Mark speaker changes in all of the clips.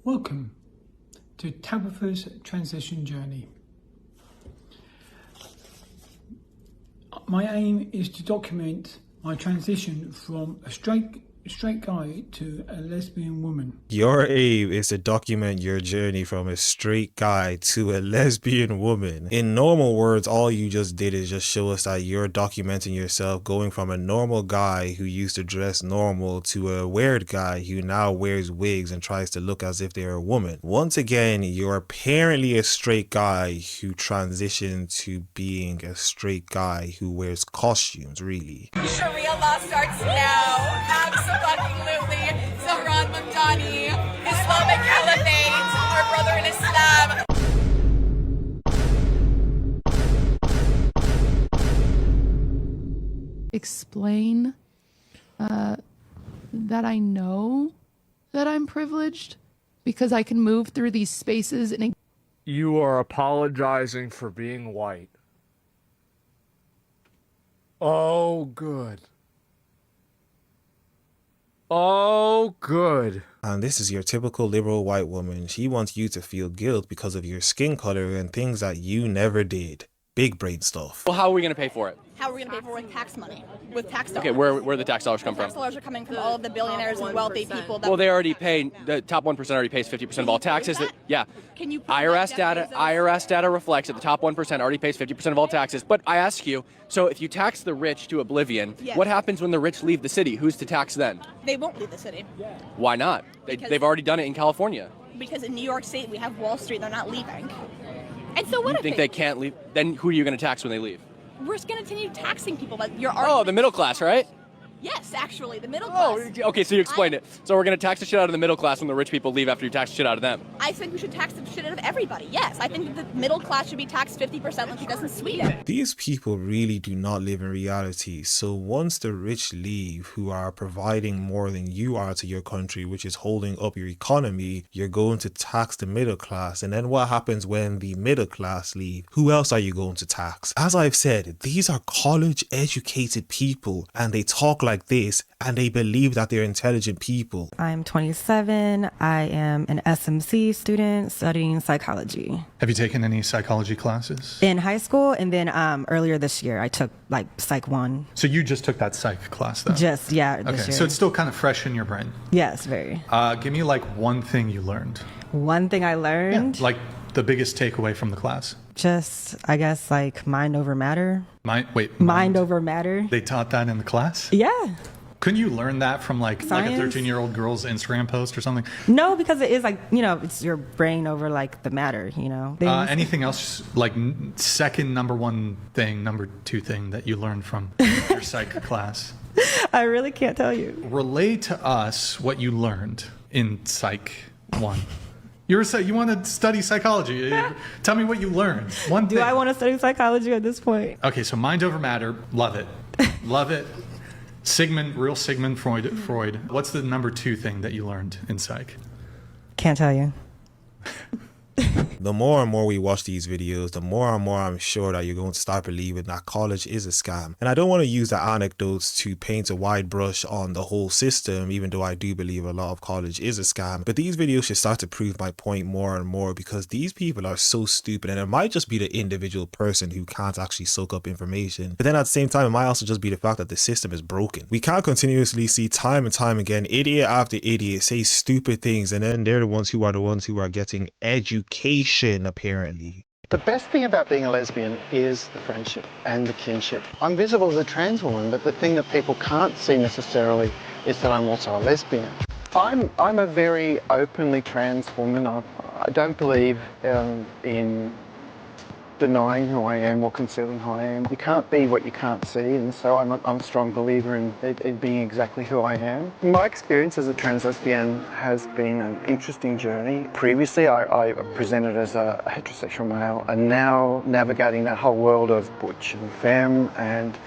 Speaker 1: Welcome to Tabitha's transition journey. My aim is to document my transition from a straight guy to a lesbian woman.
Speaker 2: Your aim is to document your journey from a straight guy to a lesbian woman. In normal words, all you just did is just show us that you're documenting yourself going from a normal guy who used to dress normal to a weird guy who now wears wigs and tries to look as if they're a woman. Once again, you're apparently a straight guy who transitioned to being a straight guy who wears costumes, really.
Speaker 3: Sharia law starts now. Absolutely. Zahran Mamdani, Islamic Caliphate, our brother in Islam.
Speaker 4: Explain that I know that I'm privileged because I can move through these spaces and
Speaker 5: You are apologizing for being white. Oh, good. Oh, good.
Speaker 2: And this is your typical liberal white woman. She wants you to feel guilt because of your skin color and things that you never did. Big brain stuff.
Speaker 6: Well, how are we going to pay for it?
Speaker 3: How are we going to pay for it with tax money? With tax dollars.
Speaker 6: Okay, where the tax dollars come from?
Speaker 3: Tax dollars are coming from all of the billionaires and wealthy people. That
Speaker 6: Well, they already pay, the top 1% already pays 50% of all taxes. Yeah.
Speaker 3: Can you prove
Speaker 6: IRS
Speaker 3: that, Jeff Bezos?
Speaker 6: IRS data reflects that the top 1% already pays 50% of all taxes. But I ask you, so if you tax the rich to oblivion,
Speaker 3: Yes.
Speaker 6: what happens when the rich leave the city? Who's to tax then?
Speaker 3: They won't leave the city.
Speaker 6: Why not? They've already done it in California.
Speaker 3: Because in New York State, we have Wall Street. They're not leaving. And so what
Speaker 6: You
Speaker 3: if
Speaker 6: think they can't leave? Then who are you going to tax when they leave?
Speaker 3: We're just going to continue taxing people. But you're
Speaker 6: Oh, the middle class, right?
Speaker 3: Yes, actually, the middle class.
Speaker 6: Oh, okay, so you explained it. So we're going to tax the shit out of the middle class when the rich people leave after you tax the shit out of them.
Speaker 3: I think we should tax the shit out of everybody. Yes, I think that the middle class should be taxed 50% like it does in Sweden.
Speaker 2: These people really do not live in reality. So once the rich leave, who are providing more than you are to your country, which is holding up your economy, you're going to tax the middle class. And then what happens when the middle class leave? Who else are you going to tax? As I've said, these are college educated people and they talk like this and they believe that they're intelligent people.
Speaker 7: I'm 27. I am an SMC student studying psychology.
Speaker 8: Have you taken any psychology classes?
Speaker 7: In high school, and then earlier this year, I took like Psych 1.
Speaker 8: So you just took that psych class though?
Speaker 7: This
Speaker 8: Okay,
Speaker 7: year.
Speaker 8: so it's still kind of fresh in your brain.
Speaker 7: Yes, very.
Speaker 8: Give me like one thing you learned.
Speaker 7: One thing I learned,
Speaker 8: Like the biggest takeaway from the class.
Speaker 7: just, I guess, like mind over matter.
Speaker 8: Mind
Speaker 7: over matter.
Speaker 8: They taught that in the class?
Speaker 7: Yeah.
Speaker 8: Couldn't you learn that from like a
Speaker 7: Science?
Speaker 8: 13-year-old girl's Instagram post or something?
Speaker 7: No, because it is like, it's your brain over like the matter, Things.
Speaker 8: Anything else, like second number one thing, number two thing that you learned from your psych class?
Speaker 7: I really can't tell you.
Speaker 8: Relay to us what you learned in Psych 1. You want to study psychology. Tell me what you learned. One thing.
Speaker 7: Do I want to study psychology at this point?
Speaker 8: Okay, so mind over matter. Love it. Love it. Real Sigmund Freud. What's the number two thing that you learned in psych?
Speaker 7: Can't tell you.
Speaker 2: The more and more we watch these videos, the more and more I'm sure that you're going to start believing that college is a scam. And I don't want to use the anecdotes to paint a wide brush on the whole system, even though I do believe a lot of college is a scam. But these videos should start to prove my point more and more, because these people are so stupid, and it might just be the individual person who can't actually soak up information. But then at the same time, it might also just be the fact that the system is broken. We can't continuously see time and time again, idiot after idiot say stupid things, and then they're the ones who are getting education, apparently.
Speaker 9: The best thing about being a lesbian is the friendship and the kinship. I'm visible as a trans woman, but the thing that people can't see necessarily is that I'm also a lesbian. I'm a very openly trans woman. I don't believe in denying who I am or concealing who I am. You can't be what you can't see, and so I'm a strong believer in being exactly who I am. My experience as a trans lesbian has been an interesting journey. Previously, I presented as a heterosexual male, and now navigating that whole world of butch and femme, and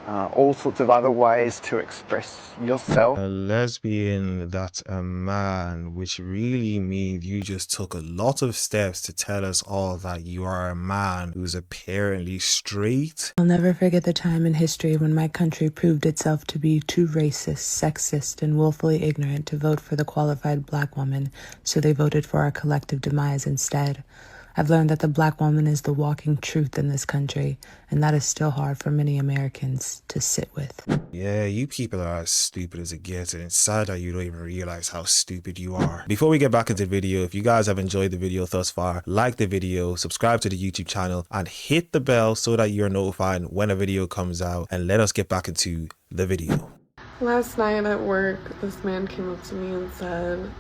Speaker 9: all sorts of other ways to express yourself.
Speaker 2: A lesbian that's a man, which really means you just took a lot of steps to tell us all that you are a man who's apparently straight.
Speaker 10: I'll never forget the time in history when my country proved itself to be too racist, sexist, and willfully ignorant to vote for the qualified black woman, so they voted for our collective demise instead. I've learned that the black woman is the walking truth in this country, and that is still hard for many Americans to sit with.
Speaker 2: Yeah, you people are as stupid as it gets, and it's sad that you don't even realize how stupid you are. Before we get back into the video, if you guys have enjoyed the video thus far, like the video, subscribe to the YouTube channel, and hit the bell so that you're notified when a video comes out, and let us get back into the video.
Speaker 11: Last night at work, this man came up to me and said,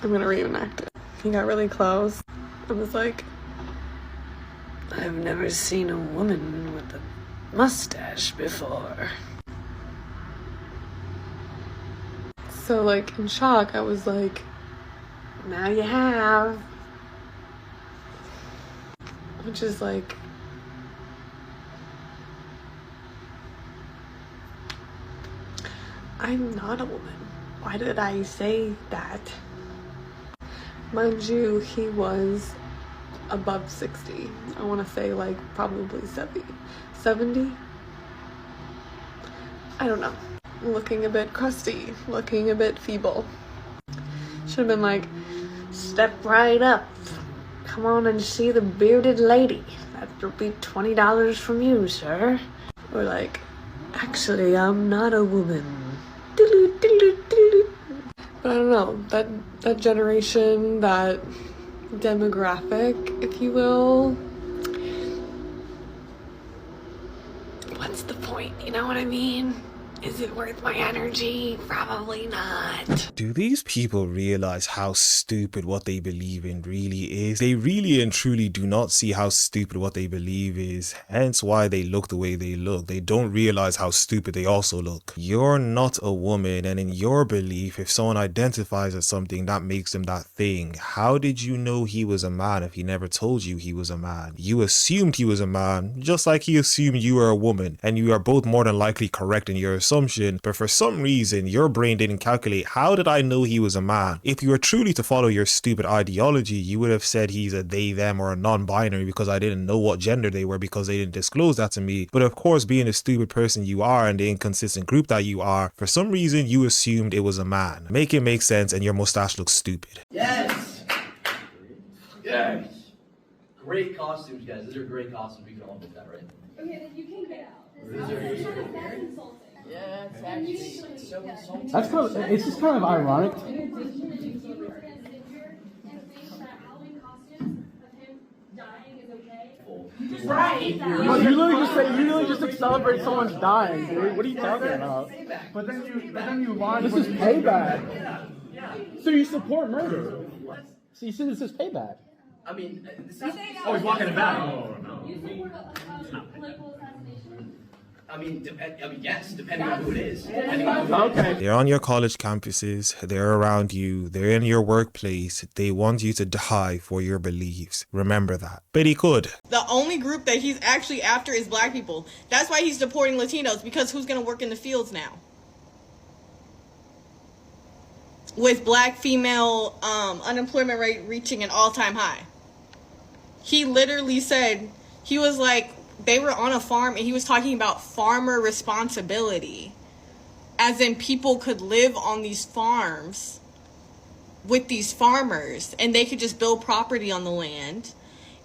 Speaker 11: I'm gonna reenact it. He got really close. I was like, I've never seen a woman with a mustache before. So like in shock, I was like, now you have. Which is like, I'm not a woman. Why did I say that? Mind you, he was above 60. I want to say like probably 70. I don't know. Looking a bit crusty, looking a bit feeble. Should have been like, step right up. Come on and see the bearded lady. That'll be $20 from you, sir. Or like, actually, I'm not a woman. But I don't know, that generation, that demographic, if you will, what's the point? You know what I mean? Is it worth my energy? Probably not.
Speaker 2: Do these people realize how stupid what they believe in really is? They really and truly do not see how stupid what they believe is, hence why they look the way they look. They don't realize how stupid they also look. You're not a woman, and in your belief, if someone identifies as something, that makes them that thing. How did you know he was a man if he never told you he was a man? You assumed he was a man, just like he assumed you were a woman, and you are both more than likely correct in your assumption, but for some reason your brain didn't calculate, how did I know he was a man? If you were truly to follow your stupid ideology, you would have said he's a they, them, or a non-binary, because I didn't know what gender they were because they didn't disclose that to me. But of course, being a stupid person you are and the inconsistent group that you are, for some reason you assumed it was a man. Make it make sense, and your mustache looks stupid.
Speaker 12: Yes! Yes! Great costumes, guys. These are great costumes. We can all admit that, right?
Speaker 13: Okay, then you can get out.
Speaker 12: That's
Speaker 13: insulting.
Speaker 12: Yeah, it's actually so insulting.
Speaker 14: That's kind of, it's just kind of ironic.
Speaker 13: Right.
Speaker 14: But you literally just celebrate someone's dying, dude. What are you talking about? But then you lie. This is payback. So you support murder. So you say this is payback.
Speaker 12: I mean, this
Speaker 14: is... Oh, he's walking it back.
Speaker 13: You support a political assassination?
Speaker 12: I mean, yes, depending on who it is.
Speaker 14: Okay.
Speaker 2: They're on your college campuses, they're around you, they're in your workplace, they want you to die for your beliefs. Remember that. But he could.
Speaker 15: The only group that he's actually after is black people. That's why he's deporting Latinos, because who's going to work in the fields now? With black female unemployment rate reaching an all-time high. He literally said, he was like, they were on a farm and he was talking about farmer responsibility. As in people could live on these farms with these farmers and they could just build property on the land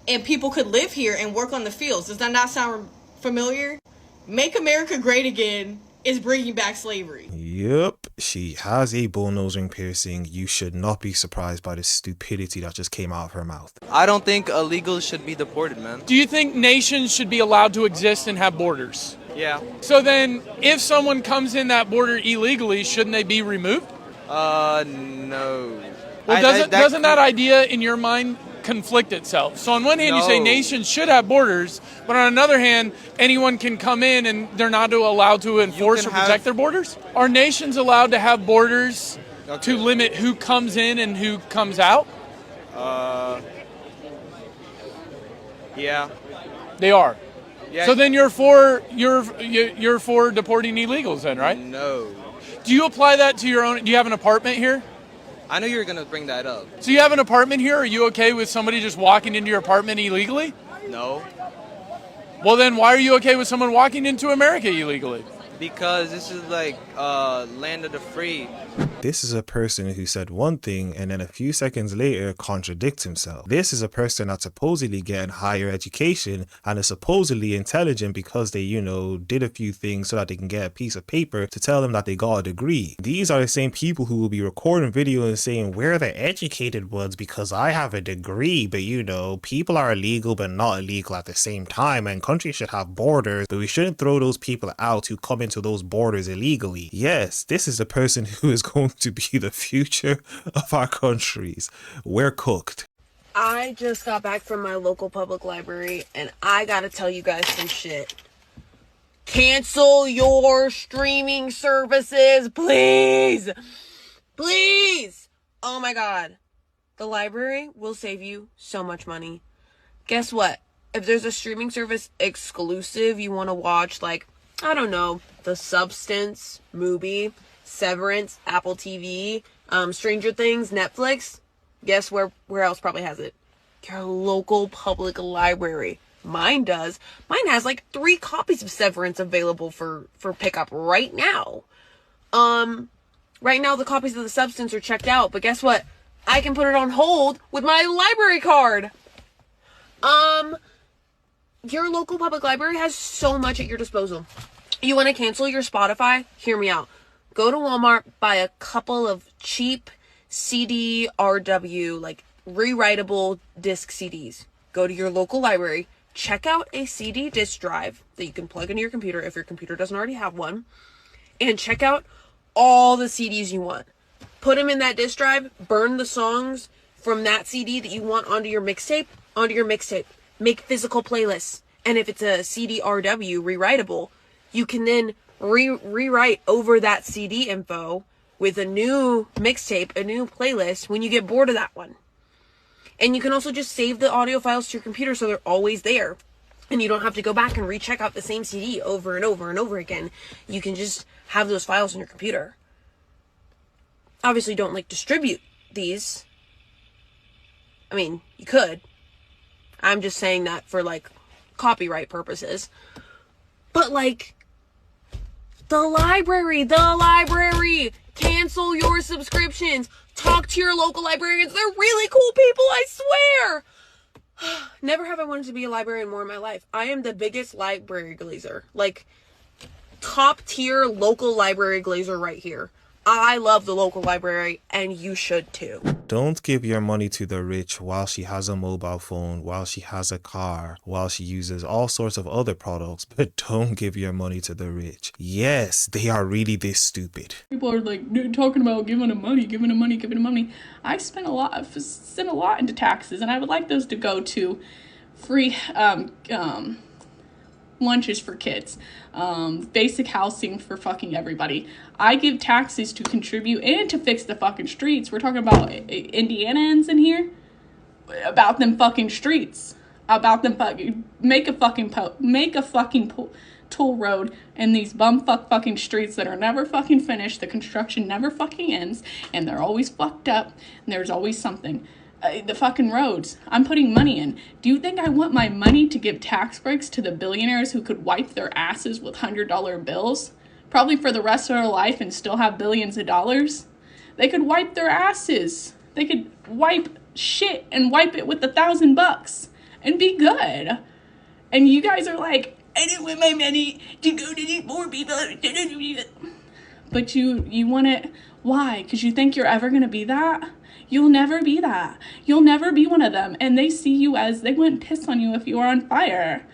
Speaker 15: and people could live here and work on the fields. Does that not sound familiar? Make America Great Again is bringing back slavery.
Speaker 2: Yep, she has a bull nose ring piercing. You should not be surprised by the stupidity that just came out of her mouth.
Speaker 16: I don't think illegals should be deported, man.
Speaker 17: Do you think nations should be allowed to exist and have borders?
Speaker 16: Yeah.
Speaker 17: So then, if someone comes in that border illegally, shouldn't they be removed?
Speaker 16: No.
Speaker 17: Well, doesn't that idea in your mind conflict itself? So on one hand, you say nations should have borders, but on another hand, anyone can come in and they're not allowed to enforce or protect their borders? Are nations allowed to have borders to limit who comes in and who comes out?
Speaker 16: Yeah.
Speaker 17: They are?
Speaker 16: Yeah.
Speaker 17: So then you're for deporting illegals then, right?
Speaker 16: No.
Speaker 17: Do you apply that to your own? Do you have an apartment here?
Speaker 16: I knew you were gonna bring that up.
Speaker 17: So you have an apartment here? Are you okay with somebody just walking into your apartment illegally?
Speaker 16: No.
Speaker 17: Well, then why are you okay with someone walking into America illegally?
Speaker 16: Because this is like land of the free.
Speaker 2: This is a person who said one thing and then a few seconds later contradicts himself. This is a person that's supposedly getting higher education and is supposedly intelligent because they, you know, did a few things so that they can get a piece of paper to tell them that they got a degree. These are the same people who will be recording video and saying, we're the educated ones because I have a degree, but you know, people are illegal but not illegal at the same time, and countries should have borders, but we shouldn't throw those people out who come into those borders illegally. Yes, this is the person who is going to be the future of our countries. We're cooked.
Speaker 18: I just got back from my local public library and I gotta tell you guys some shit. Cancel your streaming services, please! Please! Oh my god. The library will save you so much money. Guess what? If there's a streaming service exclusive you want to watch, like, I don't know, The Substance, Mubi, Severance, Apple TV, Stranger Things, Netflix, guess where else probably has it? Your local public library. Mine does. Mine has like 3 copies of Severance available for pickup right now. Right now the copies of The Substance are checked out, but guess what? I can put it on hold with my library card. Your local public library has so much at your disposal. You want to cancel your Spotify? Hear me out. Go to Walmart, buy a couple of cheap CD-RW, like rewritable disc CDs. Go to your local library, check out a CD disc drive that you can plug into your computer if your computer doesn't already have one, and check out all the CDs you want. Put them in that disc drive, burn the songs from that CD that you want onto your mixtape. Make physical playlists. And if it's a CD-RW rewritable, you can then rewrite over that CD info with a new mixtape, a new playlist when you get bored of that one. And you can also just save the audio files to your computer so they're always there. And you don't have to go back and recheck out the same CD over and over and over again. You can just have those files on your computer. Obviously, don't like distribute these. I mean, you could. I'm just saying that for like copyright purposes. But like, the library, cancel your subscriptions. Talk to your local librarians. They're really cool people, I swear. Never have I wanted to be a librarian more in my life. I am the biggest library glazer. Like, top tier local library glazer right here. I love the local library, and you should too.
Speaker 2: Don't give your money to the rich while she has a mobile phone, while she has a car, while she uses all sorts of other products, but don't give your money to the rich. Yes, they are really this stupid.
Speaker 19: People are like, dude, talking about giving them money. I've sent a lot into taxes, and I would like those to go to free lunches for kids, basic housing for fucking everybody. I give taxes to contribute and to fix the fucking streets. We're talking about Indianans in here, about them fucking streets, about them fucking make a fucking toll road in these bumfuck fucking streets that are never fucking finished. The construction never fucking ends, and they're always fucked up, and there's always something. The fucking roads. I'm putting money in. Do you think I want my money to give tax breaks to the billionaires who could wipe their asses with $100 bills? Probably for the rest of their life and still have billions of dollars? They could wipe their asses. They could wipe shit and wipe it with $1,000 and be good. And you guys are like, I don't want my money to go to these poor people. But you want it. Why? Because you think you're ever going to be that? You'll never be that. You'll never be one of them. And they see you as, they wouldn't piss on you if you were on fire.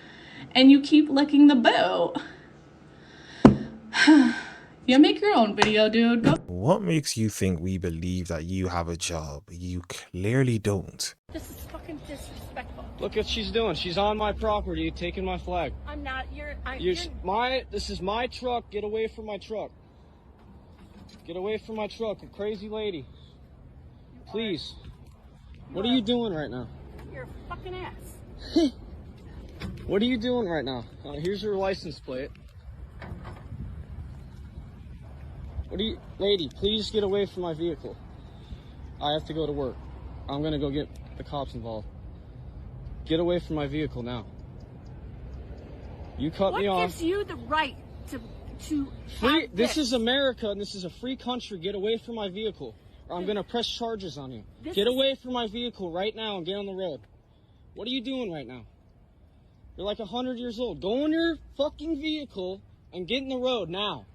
Speaker 19: And you keep licking the boot. Yeah, make your own video, dude. Go.
Speaker 2: What makes you think we believe that you have a job? You clearly don't.
Speaker 13: This is fucking disrespectful.
Speaker 20: Look what she's doing. She's on my property, taking my flag.
Speaker 13: I'm not.
Speaker 20: This is my truck. Get away from my truck. Get away from my truck, you crazy lady. Please. What are you doing right now?
Speaker 13: You're a fucking ass.
Speaker 20: What are you doing right now? Here's your license plate. Lady, please get away from my vehicle. I have to go to work. I'm gonna go get the cops involved. Get away from my vehicle now. You cut me off.
Speaker 21: What gives you the right to
Speaker 20: free? This is America, and this is a free country. Get away from my vehicle, or I'm gonna press charges on you. Get away from my vehicle right now and get on the road. What are you doing right now? You're like 100 years old. Go in your fucking vehicle and get in the road now.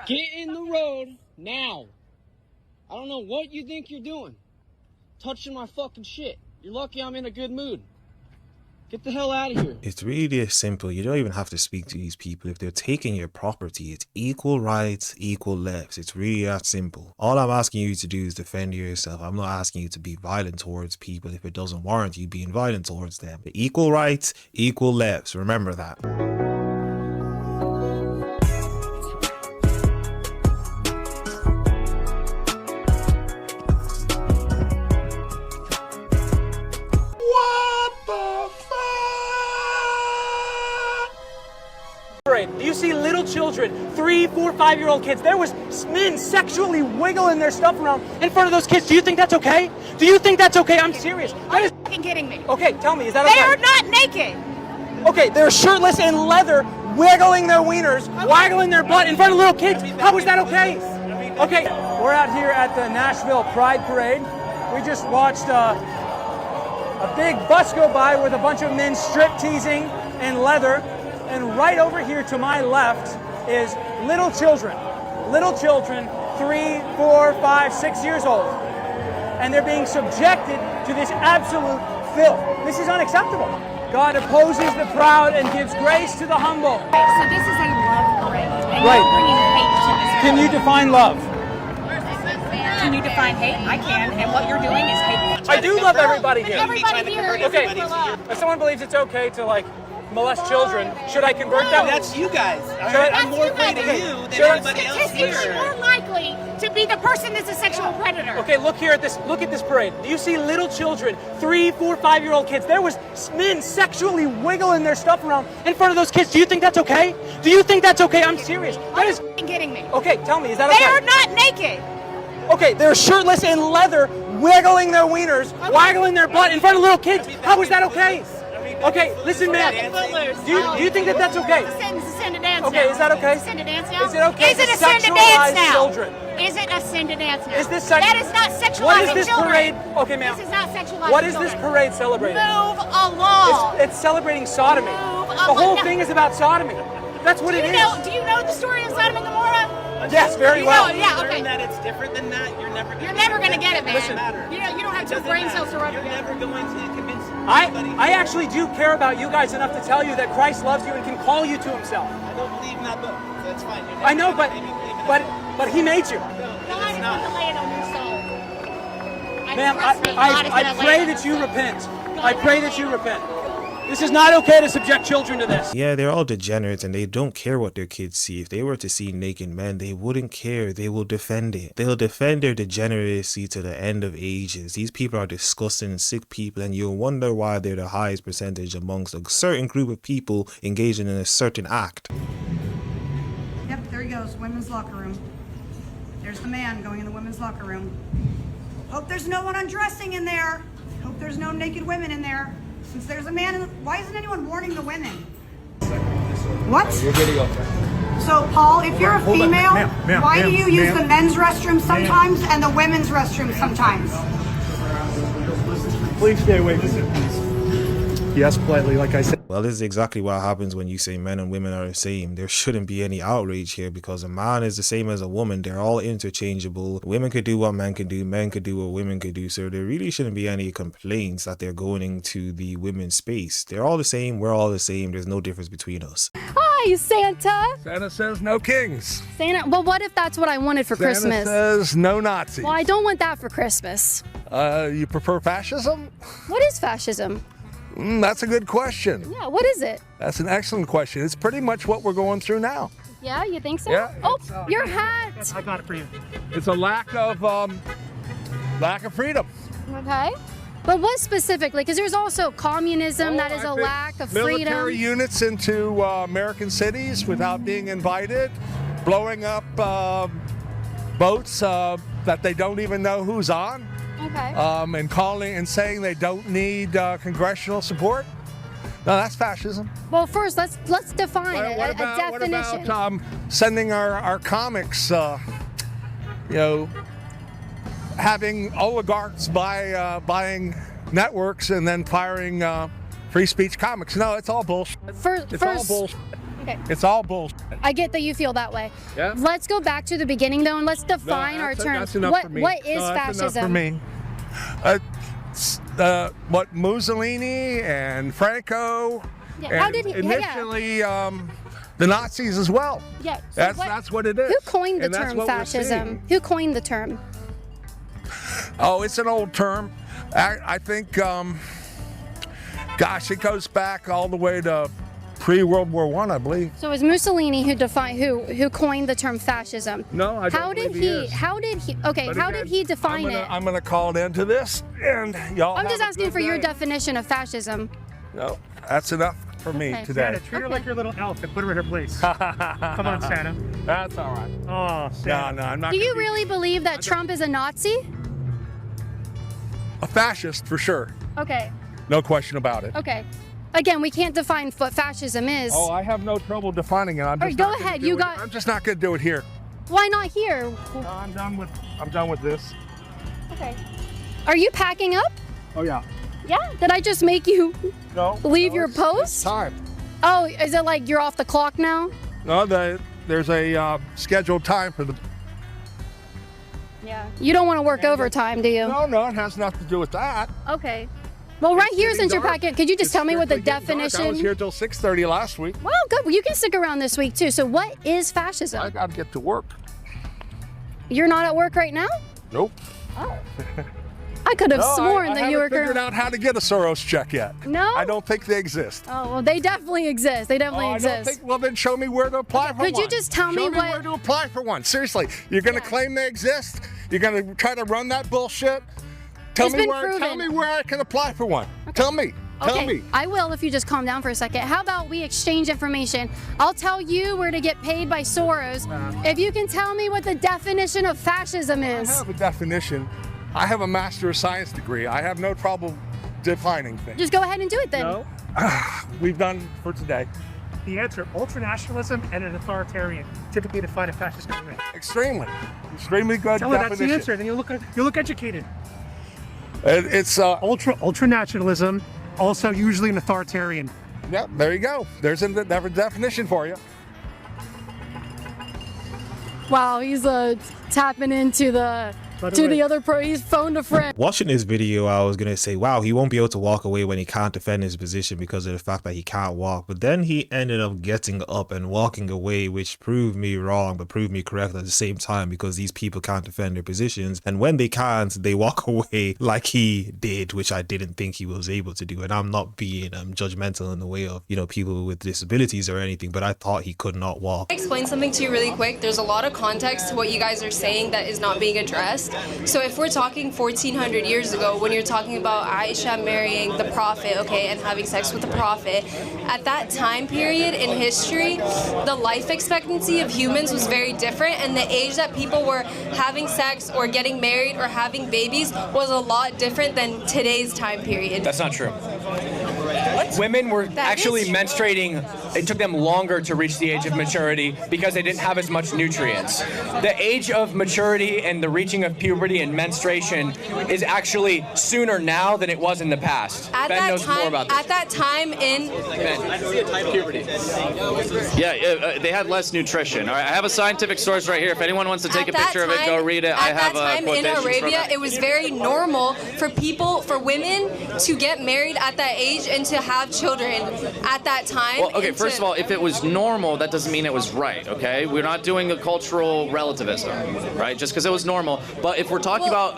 Speaker 20: Get in the road now. I don't know what you think you're doing. Touching my fucking shit. You're lucky I'm in a good mood. Get the hell out of here.
Speaker 2: It's really this simple. You don't even have to speak to these people. If they're taking your property, it's equal rights, equal lefts. It's really that simple. All I'm asking you to do is defend yourself. I'm not asking you to be violent towards people if it doesn't warrant you being violent towards them. But equal rights, equal lefts. Remember that.
Speaker 22: Do you see little children, 3, 4, 5-year-old kids? There was men sexually wiggling their stuff around in front of those kids. Do you think that's okay? Do you think that's okay? I'm serious.
Speaker 21: Are you fucking kidding me?
Speaker 22: Okay, tell me, is that okay?
Speaker 21: They are not naked.
Speaker 22: Okay, they're shirtless in leather, wiggling their wieners, waggling their butt in front of little kids. How is that okay? Okay, we're out here at the Nashville Pride Parade. We just watched a big bus go by with a bunch of men strip teasing in leather. And right over here to my left is little children. Little children, 3, 4, 5, 6 years old. And they're being subjected to this absolute filth. This is unacceptable. God opposes the proud and gives grace to the humble.
Speaker 21: So this is a love parade. And
Speaker 22: Right.
Speaker 21: you're bringing hate to this.
Speaker 22: Can you define love?
Speaker 21: Can you define hate? I can. And what you're doing is hate.
Speaker 22: I do love everybody here.
Speaker 21: Everybody here is
Speaker 22: Okay,
Speaker 21: equal love.
Speaker 22: if someone believes it's okay to molest children, should I convert them?
Speaker 23: That's you guys.
Speaker 21: I'm more afraid
Speaker 23: of you than
Speaker 22: Should I-
Speaker 23: anybody else
Speaker 21: Statistically
Speaker 23: here.
Speaker 21: more likely to be the person that's a sexual predator.
Speaker 22: Okay, look at this parade. Do you see little children, 3, 4, 5-year-old kids? There was men sexually wiggling their stuff around in front of those kids. Do you think that's okay? Do you think that's okay? I'm serious.
Speaker 21: Are you fucking kidding me?
Speaker 22: Okay, tell me, is that
Speaker 21: They
Speaker 22: okay?
Speaker 21: are not naked.
Speaker 22: Okay, they're shirtless in leather, wiggling their wieners, waggling their butt in front of little kids. How is that okay? Okay, listen, man. Do you think that that's okay?
Speaker 21: It's a sin to dance
Speaker 22: Okay,
Speaker 21: now.
Speaker 22: is that okay?
Speaker 21: It's a sin to dance now?
Speaker 22: Is it okay
Speaker 21: Is it
Speaker 22: to
Speaker 21: a sin to
Speaker 22: sexualize
Speaker 21: dance now?
Speaker 22: children?
Speaker 21: Is it a sin to dance now?
Speaker 22: Is this
Speaker 21: that is not sexualizing
Speaker 22: What is this
Speaker 21: children.
Speaker 22: parade? Okay, ma'am.
Speaker 21: This is not sexualizing
Speaker 22: What is
Speaker 21: children.
Speaker 22: this parade celebrating?
Speaker 21: Move along.
Speaker 22: It's celebrating sodomy. The whole thing is about sodomy. That's what it is.
Speaker 21: Do you know the story of Sodom and Gomorrah?
Speaker 22: Yes, very
Speaker 21: You
Speaker 22: well.
Speaker 21: know it, yeah, okay.
Speaker 23: Learn that it's different than that. You're never
Speaker 21: gonna get it, man.
Speaker 23: Listen,
Speaker 21: You don't have two brain cells to rub
Speaker 23: You're never going to convince
Speaker 22: I actually do care about you guys enough to tell you that Christ loves you and can call you to himself.
Speaker 23: I don't believe in that book. So that's fine. You're
Speaker 22: I know,
Speaker 23: never gonna make me believe in that.
Speaker 22: but he made you.
Speaker 21: God is going to lay it on your soul.
Speaker 22: Ma'am,
Speaker 21: trust me, God is
Speaker 22: I
Speaker 21: gonna lay
Speaker 22: pray
Speaker 21: it on
Speaker 22: that
Speaker 21: your
Speaker 22: you
Speaker 21: soul.
Speaker 22: repent. I pray that you repent. This is not okay to subject children to this.
Speaker 2: Yeah, they're all degenerates and they don't care what their kids see. If they were to see naked men, they wouldn't care. They will defend it. They'll defend their degeneracy to the end of ages. These people are disgusting and sick people, and you'll wonder why they're the highest percentage amongst a certain group of people engaging in a certain act.
Speaker 24: Yep, there he goes, women's locker room. There's the man going in the women's locker room. Hope there's no one undressing in there. Hope there's no naked women in there. Since there's a man in the, why isn't anyone warning the women? What?
Speaker 23: You're good to go.
Speaker 24: So, Paul, if you're a
Speaker 23: Hold on,
Speaker 24: female,
Speaker 23: ma'am,
Speaker 24: why do you use
Speaker 23: ma'am.
Speaker 24: the men's restroom sometimes and the women's restroom sometimes?
Speaker 25: Please stay away from it, please. Yes, politely, like I said.
Speaker 2: Well, this is exactly what happens when you say men and women are the same. There shouldn't be any outrage here because a man is the same as a woman. They're all interchangeable. Women could do what men can do. Men could do what women could do. So there really shouldn't be any complaints that they're going into the women's space. They're all the same. We're all the same. There's no difference between us.
Speaker 26: Hi, Santa.
Speaker 27: Santa says no kings.
Speaker 26: Santa, well, what if that's what I wanted for
Speaker 27: Santa
Speaker 26: Christmas?
Speaker 27: says no Nazis.
Speaker 26: Well, I don't want that for Christmas.
Speaker 27: You prefer fascism?
Speaker 26: What is fascism?
Speaker 27: That's a good question.
Speaker 26: Yeah, what is it?
Speaker 27: That's an excellent question. It's pretty much what we're going through now.
Speaker 26: Yeah, you think so?
Speaker 27: Yeah,
Speaker 26: Oh, your hat.
Speaker 27: I got it for you. It's a lack of freedom.
Speaker 26: Okay. But what specifically? Because there's also communism, that is a lack of freedom.
Speaker 27: Military units into American cities without being invited, blowing up boats that they don't even know who's on.
Speaker 26: Okay.
Speaker 27: And calling and saying they don't need congressional support. No, that's fascism.
Speaker 26: Well, first let's define it.
Speaker 27: What
Speaker 26: a definition.
Speaker 27: What about sending our comics? Having oligarchs buying networks and then firing free speech comics. No, it's all bullshit. It's all bullshit.
Speaker 26: Okay.
Speaker 27: It's all bullshit.
Speaker 26: I get that you feel that way.
Speaker 27: Yeah.
Speaker 26: Let's go back to the beginning though, and let's define our terms.
Speaker 27: That's enough for me.
Speaker 26: What is
Speaker 27: That's
Speaker 26: fascism?
Speaker 27: enough for me. What Mussolini and Franco,
Speaker 26: Yeah,
Speaker 27: and initially the Nazis as well.
Speaker 26: Yeah. So
Speaker 27: that's what it is.
Speaker 26: Who coined the
Speaker 27: And that's
Speaker 26: term
Speaker 27: what we're
Speaker 26: fascism?
Speaker 27: seeing.
Speaker 26: Who coined the term?
Speaker 27: Oh, it's an old term. I think, gosh, it goes back all the way to pre-World War I believe.
Speaker 26: So it was Mussolini who coined the term fascism.
Speaker 27: No, I don't
Speaker 26: How did
Speaker 27: believe he is.
Speaker 26: How did he? Okay,
Speaker 27: But
Speaker 26: how
Speaker 27: again,
Speaker 26: did he define it?
Speaker 27: I'm going to call it into this, and y'all.
Speaker 26: I'm
Speaker 27: have
Speaker 26: just
Speaker 27: a
Speaker 26: asking
Speaker 27: good
Speaker 26: for your
Speaker 27: day.
Speaker 26: definition of fascism.
Speaker 27: No, that's enough for me
Speaker 26: Okay.
Speaker 27: today.
Speaker 1: Santa, treat her like your little elf and put her in her place. Come on, Santa.
Speaker 27: That's all right.
Speaker 1: Oh, Santa.
Speaker 27: No, I'm not.
Speaker 26: Do you really believe that Trump is a Nazi?
Speaker 27: A fascist for sure.
Speaker 26: Okay.
Speaker 27: No question about it.
Speaker 26: Okay. Again, we can't define what fascism is.
Speaker 27: Oh, I have no trouble defining it.
Speaker 26: All right, go ahead. You got.
Speaker 27: I'm just not going to do it here.
Speaker 26: Why not here?
Speaker 1: I'm done with
Speaker 27: this.
Speaker 26: Okay. Are you packing up?
Speaker 27: Oh yeah.
Speaker 26: Yeah. Did I just make you leave your
Speaker 27: it's
Speaker 26: post?
Speaker 27: time.
Speaker 26: Oh, is it like you're off the clock now?
Speaker 27: No, there's a scheduled time for the.
Speaker 26: Yeah. You don't want to work overtime, do you?
Speaker 27: No, it has nothing to do with that.
Speaker 26: Okay. Well, right here, since you're packing, could you just tell me what the
Speaker 27: It's getting dark.
Speaker 26: definition?
Speaker 27: I was here till 6:30 last week.
Speaker 26: Well, good. Well, you can stick around this week too. So, what is fascism?
Speaker 27: I got to get to work.
Speaker 26: You're not at work right now?
Speaker 27: Nope.
Speaker 26: Oh. I could have sworn that you were.
Speaker 27: I haven't figured out how to get a Soros check yet.
Speaker 26: No?
Speaker 27: I don't think they exist.
Speaker 26: Oh, well, they definitely exist. They definitely
Speaker 27: I
Speaker 26: exist.
Speaker 27: don't think, well, then show me where to apply for one.
Speaker 26: Could you just tell me
Speaker 27: Show me
Speaker 26: what-
Speaker 27: where to apply for one. Seriously, you're going to claim they exist? You're going to try to run that bullshit? Tell
Speaker 26: It's
Speaker 27: me
Speaker 26: been
Speaker 27: where I can apply for one. Tell me. Tell
Speaker 26: Okay,
Speaker 27: me.
Speaker 26: I will if you just calm down for a second. How about we exchange information? I'll tell you where to get paid by Soros if you can tell me what the definition of fascism is.
Speaker 27: I have a definition. I have a Master of Science degree. I have no trouble defining things.
Speaker 26: Just go ahead and do it then.
Speaker 1: No.
Speaker 27: We've done for today.
Speaker 1: The answer, ultranationalism and an authoritarian, typically define a fascist government.
Speaker 27: Extremely good
Speaker 1: Tell her that's
Speaker 27: definition.
Speaker 1: the answer, then you look educated.
Speaker 27: It's
Speaker 1: ultranationalism, also usually an authoritarian.
Speaker 27: Yep, there you go. There's a definition for you.
Speaker 26: Wow, he's tapping into the other pro. He's phoned a friend.
Speaker 2: Watching this video, I was gonna say, wow, he won't be able to walk away when he can't defend his position because of the fact that he can't walk. But then he ended up getting up and walking away, which proved me wrong, but proved me correct at the same time, because these people can't defend their positions. And when they can't, they walk away like he did, which I didn't think he was able to do. And I'm not being judgmental in the way of, people with disabilities or anything, but I thought he could not walk.
Speaker 3: Explain something to you really quick. There's a lot of context to what you guys are saying that is not being addressed. So if we're talking 1400 years ago, when you're talking about Aisha marrying the prophet, okay, and having sex with the prophet, at that time period in history, the life expectancy of humans was very different, and the age that people were having sex or getting married or having babies was a lot different than today's time period.
Speaker 4: That's not true. Women were actually menstruating. It took them longer to reach the age of maturity because they didn't have as much nutrients. The age of maturity and the reaching of puberty and menstruation is actually sooner now than it was in the past.
Speaker 3: At
Speaker 4: Ben
Speaker 3: that
Speaker 4: knows
Speaker 3: time,
Speaker 4: more about this.
Speaker 3: at that time in
Speaker 4: Puberty.
Speaker 5: Yeah, they had less nutrition. All right, I have a scientific source right here. If anyone wants to take a
Speaker 3: At that
Speaker 5: picture of it,
Speaker 3: time-
Speaker 5: go read it. I have
Speaker 3: At that time in
Speaker 5: quotations
Speaker 3: Arabia,
Speaker 5: from it.
Speaker 3: it was very normal for women to get married at that age and to have have children at that time.
Speaker 5: Well, okay, first of all, if it was normal, that doesn't mean it was right, okay? We're not doing a cultural relativism, right? Just because it was normal. But if we're talking about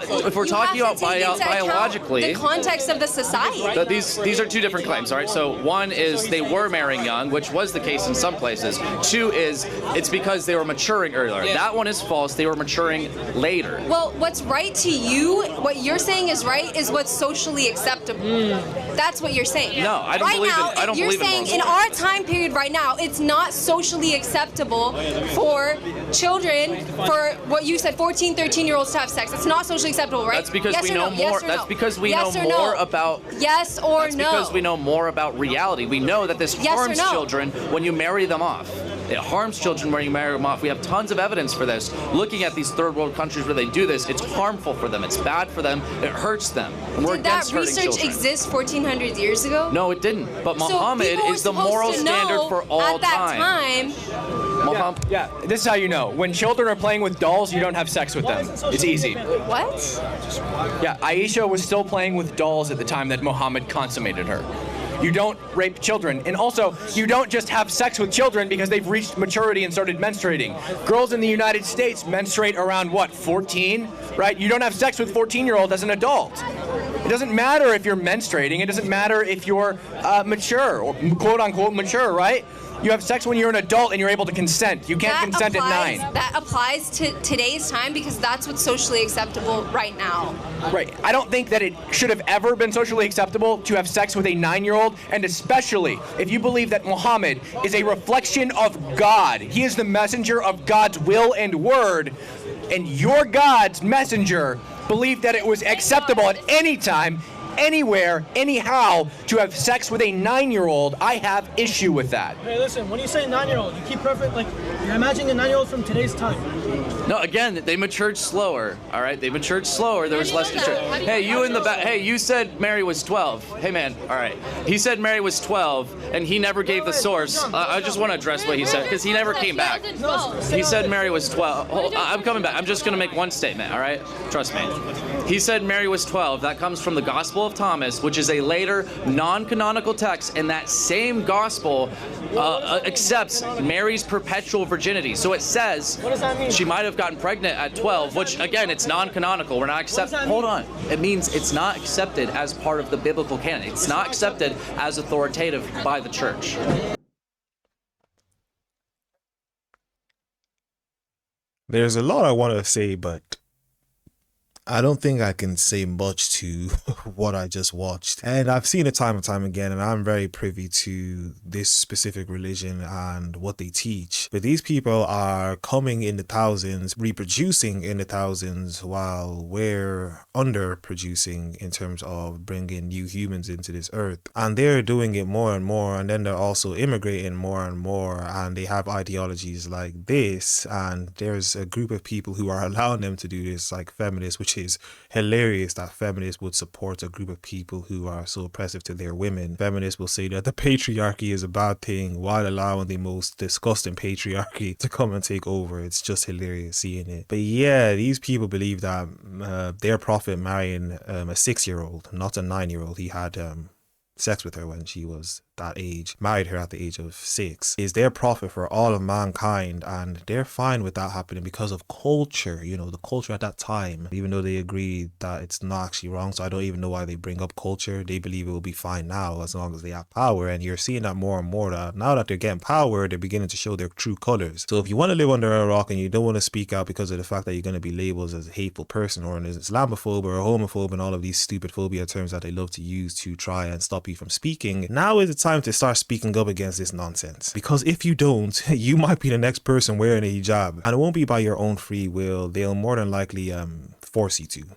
Speaker 5: biologically,
Speaker 3: the context of the society.
Speaker 5: These are two different claims, all right? So one is they were marrying young, which was the case in some places. Two is it's because they were maturing earlier. That one is false. They were maturing later.
Speaker 3: Well, what's right to you, what you're saying is right, is what's socially acceptable. That's what you're saying.
Speaker 5: No, I don't believe it. I don't
Speaker 3: you're
Speaker 5: believe
Speaker 3: saying
Speaker 5: in
Speaker 3: in our time period right now, it's not socially acceptable for children, for what you said, 14, 13-year-olds to have sex. It's not socially acceptable, right?
Speaker 5: That's because
Speaker 3: yes
Speaker 5: we
Speaker 3: or
Speaker 5: know
Speaker 3: no?
Speaker 5: more.
Speaker 3: Yes or
Speaker 5: That's
Speaker 3: no?
Speaker 5: because we
Speaker 3: Yes
Speaker 5: know
Speaker 3: or no?
Speaker 5: more about.
Speaker 3: Yes or
Speaker 5: That's
Speaker 3: no?
Speaker 5: because we know more about reality. We know that this
Speaker 3: Yes or
Speaker 5: harms
Speaker 3: no?
Speaker 5: children when you marry them off. It harms children when you marry them off. We have tons of evidence for this. Looking at these third world countries where they do this, it's harmful for them. It's bad for them. It hurts them. And we're
Speaker 3: Did that
Speaker 5: against hurting
Speaker 3: research
Speaker 5: children.
Speaker 3: exist 1,400 years ago?
Speaker 5: No, it didn't. But
Speaker 3: So
Speaker 5: Muhammad
Speaker 3: people were
Speaker 5: is the
Speaker 3: supposed
Speaker 5: moral
Speaker 3: to
Speaker 5: standard
Speaker 3: know
Speaker 5: for all
Speaker 3: at that time.
Speaker 4: Yeah, this is how you know. When children are playing with dolls, you don't have sex with them. It's easy.
Speaker 3: What?
Speaker 4: Yeah, Aisha was still playing with dolls at the time that Muhammad consummated her. You don't rape children. And also, you don't just have sex with children because they've reached maturity and started menstruating. Girls in the United States menstruate around, what, 14? Right? You don't have sex with 14-year-old as an adult. It doesn't matter if you're menstruating. It doesn't matter if you're mature, or quote-unquote mature, right? You have sex when you're an adult and you're able to consent. You can't consent at 9.
Speaker 3: That applies to today's time because that's what's socially acceptable right now.
Speaker 4: Right. I don't think that it should have ever been socially acceptable to have sex with a 9-year-old, and especially if you believe that Muhammad is a reflection of God. He is the messenger of God's will and word, and your God's messenger believed that it was acceptable at any time, anywhere, anyhow, to have sex with a 9-year-old. I have issue with that.
Speaker 20: Hey, listen, when you say 9-year-old, you keep perfect, like, you're imagining a 9-year-old from today's time.
Speaker 5: No, again, they matured slower, all right? They matured slower. There was less maturity. Hey, you in the back. Hey, you said Mary was 12. Hey, man, all right. He said Mary was 12, and he never gave the source. I just want to address what he said, because he never came back. He said Mary was 12. I'm coming back. I'm just going to make one statement, all right? Trust me. He said Mary was 12. That comes from the Gospel of Thomas, which is a later non-canonical text, and that same gospel accepts Mary's perpetual virginity. So it says she might have gotten pregnant at 12, which again, it's non-canonical. We're not accepting. Hold on. It means it's not accepted as part of the biblical canon. It's not accepted as authoritative by the church.
Speaker 2: There's a lot I want to say, but I don't think I can say much to what I just watched. And I've seen it time and time again, and I'm very privy to this specific religion and what they teach. But these people are coming in the thousands, reproducing in the thousands, while we're underproducing in terms of bringing new humans into this earth. And they're doing it more and more, and then they're also immigrating more and more, and they have ideologies like this. And there's a group of people who are allowing them to do this, like feminists, which is hilarious that feminists would support a group of people who are so oppressive to their women. Feminists will say that the patriarchy is a bad thing while allowing the most disgusting patriarchy to come and take over. It's just hilarious seeing it. But yeah, these people believe that their prophet marrying a 6-year-old, not a 9-year-old. He had sex with her when she was that age, married her at the age of 6, is their prophet for all of mankind, and they're fine with that happening because of culture, you know, the culture at that time, even though they agree that it's not actually wrong. So I don't even know why they bring up culture. They believe it will be fine now as long as they have power, and you're seeing that more and more, that now that they're getting power, they're beginning to show their true colors. So if you want to live under a rock and you don't want to speak out because of the fact that you're going to be labeled as a hateful person or an Islamophobe or a homophobe and all of these stupid phobia terms that they love to use to try and stop you from speaking, now is the time to start speaking up against this nonsense. Because if you don't, you might be the next person wearing a hijab, and it won't be by your own free will. They'll more than likely force you to.